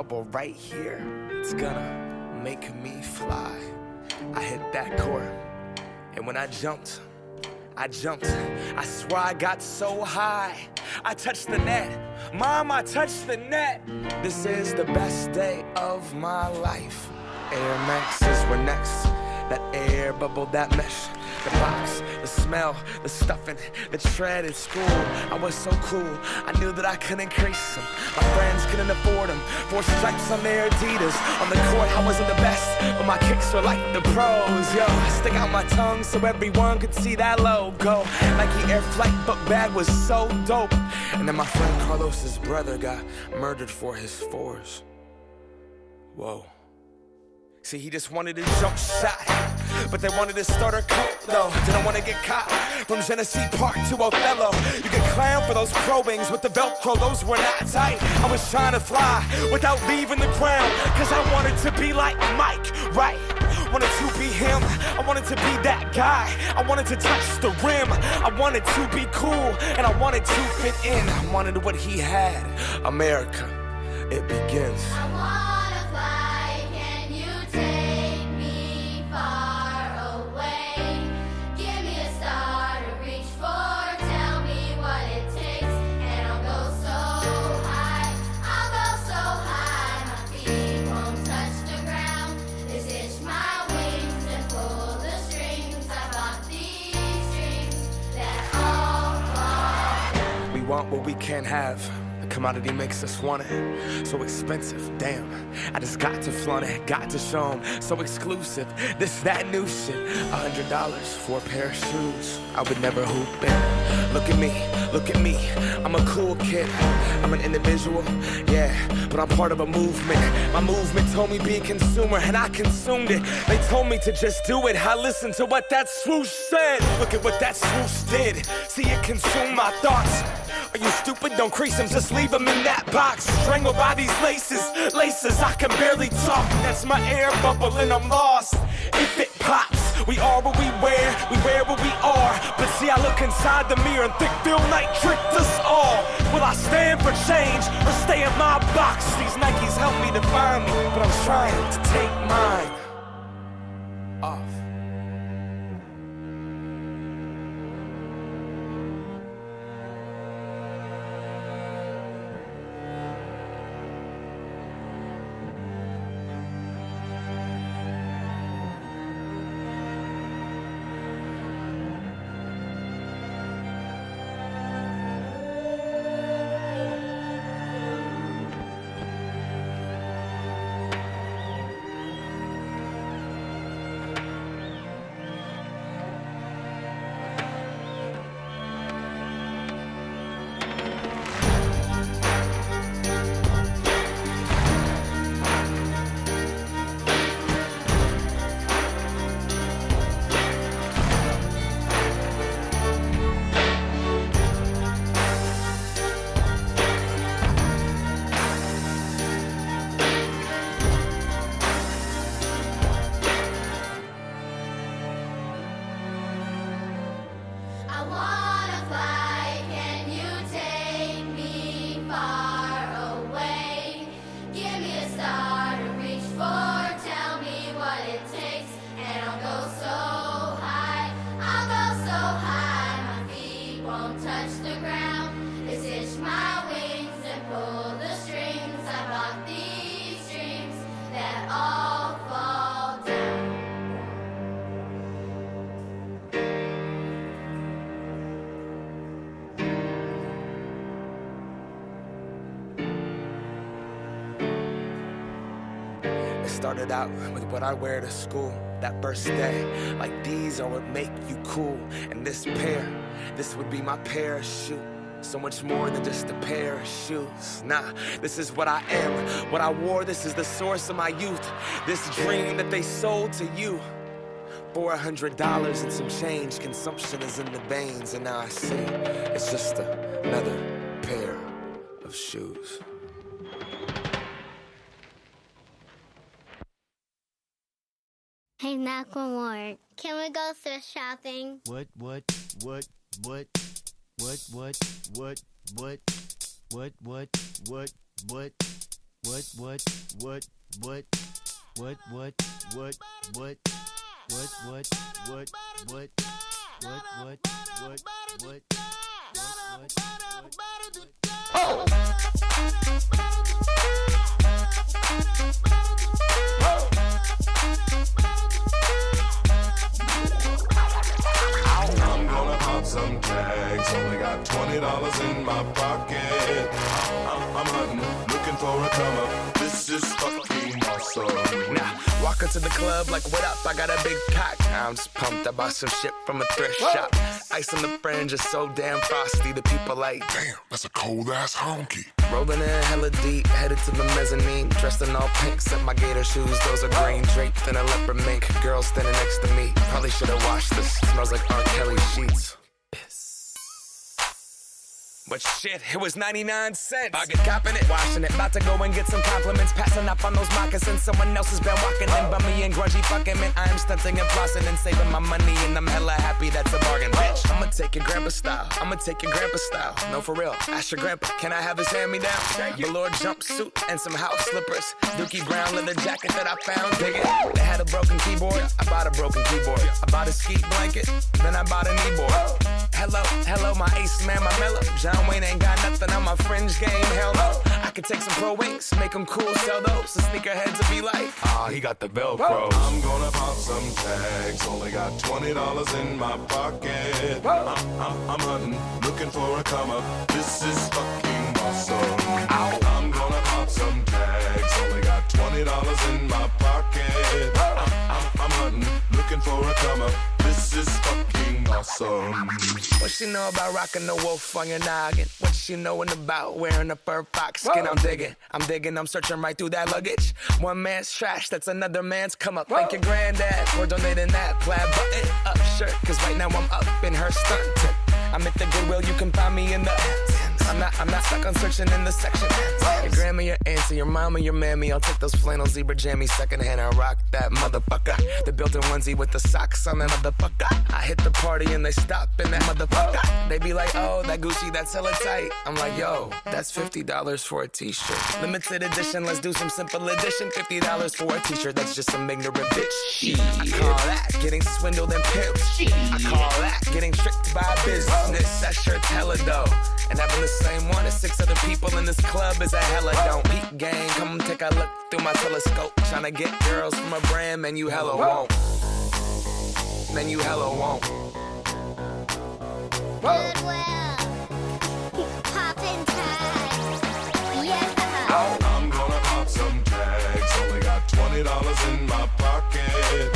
bubble right here, it's gonna make me fly. I hit that court, and when I jumped, I swear I got so high. I touched the net, Mom, I touched the net. This is the best day of my life. Air Maxes were next, that air bubble, that mesh. The box, the smell, the stuffing, the tread at school. I was so cool, I knew that I couldn't crease them. My friends couldn't afford them. 4 stripes on their Adidas. On the court, I wasn't the best, but my kicks were like the pros. Yo, I stick out my tongue so everyone could see that logo. Nike Air Flight book bag was so dope. And then my friend Carlos's brother got murdered for his 4s. Whoa. See, he just wanted a jump shot, but they wanted to start a cult, though. Didn't want to get caught. From Genesee Park to Othello, you could clown for those probings with the Velcro, those were not tight. I was trying to fly without leaving the ground, cause I wanted to be like Mike, right? Wanted to be him, I wanted to be that guy. I wanted to touch the rim, I wanted to be cool, and I wanted to fit in. I wanted what he had. America, it begins. Want what we can't have. The commodity makes us want it. So expensive, damn. I just got to flaunt it, got to show them. So exclusive, this, that new shit. $100 for a pair of shoes. I would never hoop in. Look at me, I'm a cool kid. I'm an individual, yeah, but I'm part of a movement. My movement told me be a consumer, and I consumed it. They told me to just do it, I listened to what that swoosh said. Look at what that swoosh did. See it consume my thoughts. Are you stupid? Don't crease them, just leave them in that box. Strangled by these laces, I can barely talk. That's my air bubble and I'm lost. If it pops, we are what we wear what we are. But see, I look inside the mirror and think Phil Knight tricked us all. Will I stand for change or stay in my box? These Nikes help me define me, but I'm trying to take mine off. Started out with what I wear to school that first day. Like these are what make you cool. And this pair, this would be my parachute. So much more than just a pair of shoes. Nah, this is what I am. What I wore, this is the source of my youth. This dream that they sold to you. $400 and some change. Consumption is in the veins. And now I see it's just another pair of shoes. Hey, Macklemore, can we go thrift shopping? What? I'm gonna pop some tags, only got $20 in my pocket. I'm hunting, looking for a come up. This is fucking awesome. Now, walk into the club like, what up? I got a big cock. I'm just pumped. I bought some shit from a thrift shop. Ice on the fringe is so damn frosty. The people like, Damn, that's a cold ass honky. rolling in hella deep, headed to the mezzanine. Dressed in all pink, except my gator shoes. Those are green, draped in a leopard mink. Girl standing next to me. Probably should have washed this. Smells like R. Kelly sheets. But shit, it was 99 cents. I get copping it, washing it. About to go and get some compliments. Passing up on those moccasins. Someone else has been walking in. Bummy and grungy fucking man. I am stunting and flossing and saving my money. And I'm hella happy that's a bargain, bitch. I'ma take your grandpa style. I'ma take your grandpa style. No, for real. Ask your grandpa, can I have his hand-me-down? Velour jumpsuit and some house slippers. Dookie brown leather jacket that I found. Dig it. They had a broken keyboard. I bought a broken keyboard. I bought a ski blanket. Then I bought a kneeboard. Hello, my ace man, my mellow. John Wayne ain't got nothing on my fringe game, hell no. I could take some pro wings, make them cool, sell those. The sneakerheads will be like, he got the Velcro. I'm gonna pop some tags, only got $20 in my pocket. I'm hunting, looking for a come up. This is fucking awesome. I'm gonna pop some tags, only got $20 in my pocket. I'm hunting, looking for a come up. This is fucking awesome. What she know about rocking the wolf on your noggin? What she knowin' about wearing a fur fox skin? I'm digging, I'm searching right through that luggage. One man's trash, that's another man's come up. Thank your granddad for donating that plaid button up shirt. Cause right now I'm up in her skirt. I'm at the Goodwill, you can find me in the I'm not stuck on searching in the section. Your grandma, your auntie, your mama, your mammy. I'll take those flannel zebra jammies secondhand. I rock that motherfucker. The built-in onesie with the socks on that motherfucker. I hit the party and they stop in that motherfucker. They be like, oh, that Gucci, that's hella tight. I'm like, yo, that's $50 for a t-shirt. Limited edition, let's do some simple edition. $50 for a t-shirt, that's just some ignorant bitch. I call that getting swindled and pimped. I call that getting tricked by business. That shirt's hella dope. And having the same one as 6 other people in this club is a hella don't. Peak gang, come take a look through my telescope. Tryna get girls from a brand, man, you hella won't. Man, you hella won't. Goodwill. Poppin' tags. Yeah. I'm gonna pop some tags, only got $20 in my pocket.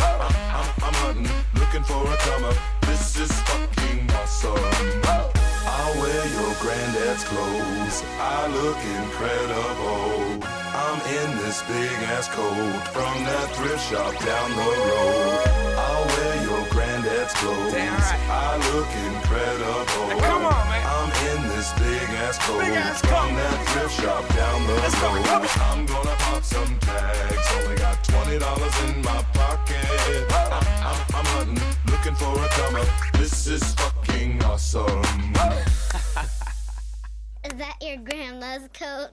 I'm hunting, looking for a come up. This is fucking awesome. I'll wear your granddad's clothes, I look incredible. I'm in this big ass coat from that thrift shop down the road. I'll wear your granddad's clothes, Damn right. I look incredible. Hey, come on, man. I'm in this big ass coat coat. from that thrift shop down the Let's go, road. come on. I'm gonna pop some tags, only got $20 in my pocket. I'm hunting, looking for a come up. This is fucking awesome. Is that your grandma's coat?